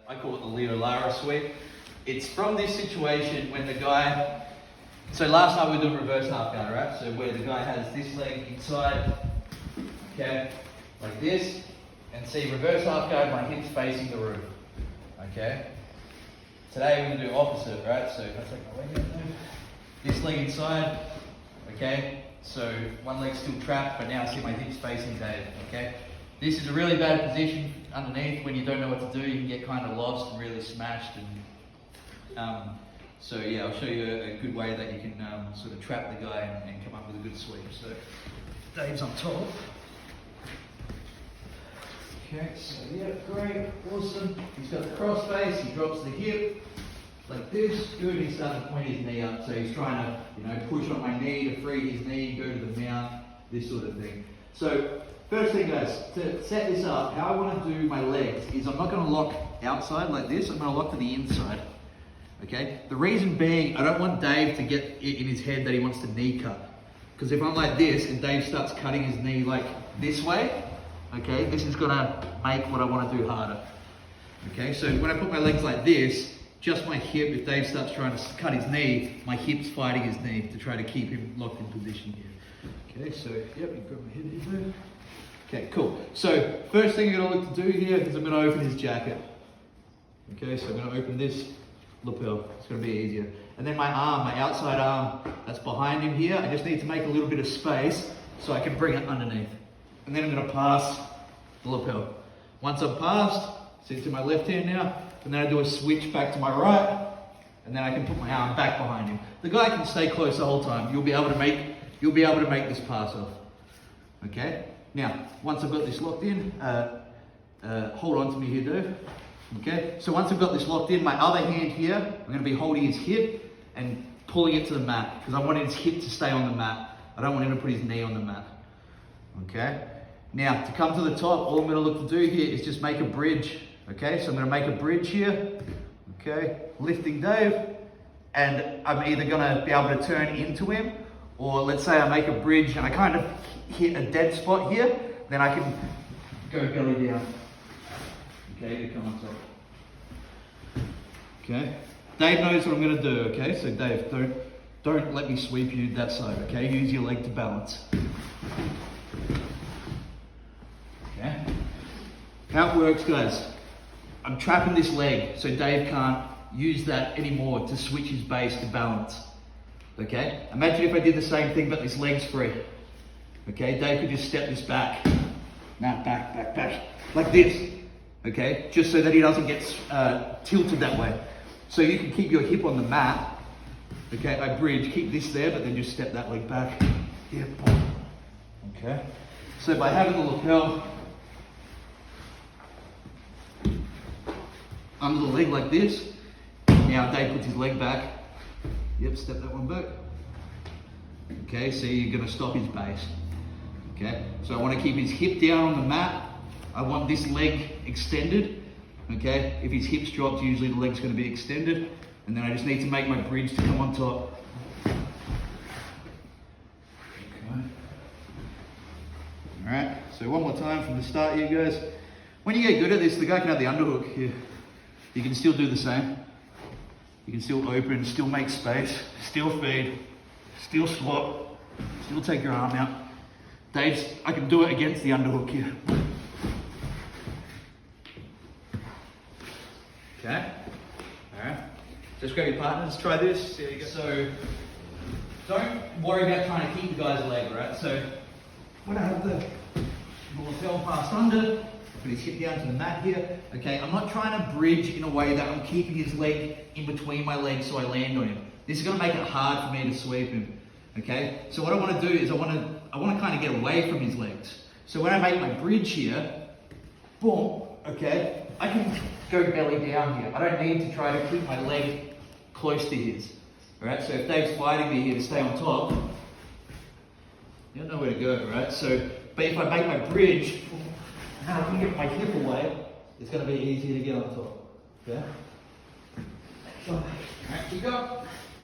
I call it the Leo Lara Sweep. It's from this situation when the guy, so last night we were doing reverse half guard, right? So where the guy has this leg inside, okay, like this, and see reverse half guard, my hips facing the roof, okay? Today we're gonna do opposite, right? So if I take my leg out, this leg inside, okay? So one leg's still trapped, but now I see my hips facing Dave, okay? This is a really bad position underneath. When you don't know what to do, you can get kind of lost and really smashed. And so yeah, I'll show you a good way that you can sort of trap the guy and come up with a good sweep. So Dave's on top. Okay, so yeah, great, awesome. He's got the cross face, he drops the hip like this. Good, he's starting to point his knee up. So he's trying to, push on my knee to free his knee, go to the mount, this sort of thing. So first thing guys, to set this up, how I want to do my legs is I'm not going to lock outside like this, I'm going to lock to the inside. Okay? The reason being, I don't want Dave to get in his head that he wants to knee cut. Because if I'm like this and Dave starts cutting his knee like this way, okay, this is going to make what I want to do harder. Okay, so when I put my legs like this, just my hip, if Dave starts trying to cut his knee, my hip's fighting his knee to try to keep him locked in position here. Okay, so, yep, you got my head here. Okay, cool. So, first thing I'm going to look to do here is I'm going to open his jacket. Okay, so I'm going to open this lapel. It's going to be easier. And then my arm, my outside arm, that's behind him here. I just need to make a little bit of space so I can bring it underneath. And then I'm going to pass the lapel. Once I'm passed, sit to my left hand now, and then I do a switch back to my right, and then I can put my arm back behind him. The guy can stay close the whole time. You'll be able to make this pass off. Okay? Now, once I've got this locked in, hold on to me here, Dave. Okay? So once I've got this locked in, my other hand here, I'm going to be holding his hip and pulling it to the mat, because I want his hip to stay on the mat. I don't want him to put his knee on the mat. Okay? Now, to come to the top, all I'm going to look to do here is just make a bridge. Okay? So I'm going to make a bridge here. Okay? Lifting Dave. And I'm either going to be able to turn into him, or let's say I make a bridge and I kind of hit a dead spot here, then I can go belly down. Okay, to come on top. Okay, Dave knows what I'm going to do. Okay, so Dave, don't let me sweep you that side. Okay, use your leg to balance. Okay, how it works, guys. I'm trapping this leg so Dave can't use that anymore to switch his base to balance. Okay, imagine if I did the same thing but this leg's free. Okay, Dave could just step this back. Now back, like this. Okay, just so that he doesn't get tilted that way. So you can keep your hip on the mat. Okay, I bridge, keep this there, but then just step that leg back. Yeah, okay. So by having the lapel under the leg like this, now Dave puts his leg back. Yep, step that one back. Okay, so you're going to stop his base. Okay, so I want to keep his hip down on the mat. I want this leg extended. Okay, if his hips dropped, usually the leg's going to be extended. And then I just need to make my bridge to come on top. Okay. Alright, so one more time from the start here, guys. When you get good at this, the guy can have the underhook here. You can still do the same. You can still open, still make space, still feed, still swap, still take your arm out. Dave's, I can do it against the underhook here. Okay, all right. Just grab your partners, try this. There you go. So, don't worry about trying to keep the guy's leg, right? So, when I have the lapel passed under, put his hip down to the mat here. Okay, I'm not trying to bridge in a way that I'm keeping his leg in between my legs so I land on him. This is going to make it hard for me to sweep him. Okay, so what I want to do is I want to kind of get away from his legs. So when I make my bridge here, boom, okay, I can go belly down here. I don't need to try to keep my leg close to his. Alright, so if Dave's fighting me here to stay on top, you don't know where to go, right? So, but if I make my bridge, now I can get my hip away, it's going to be easier to get on top. Okay? Alright, keep going.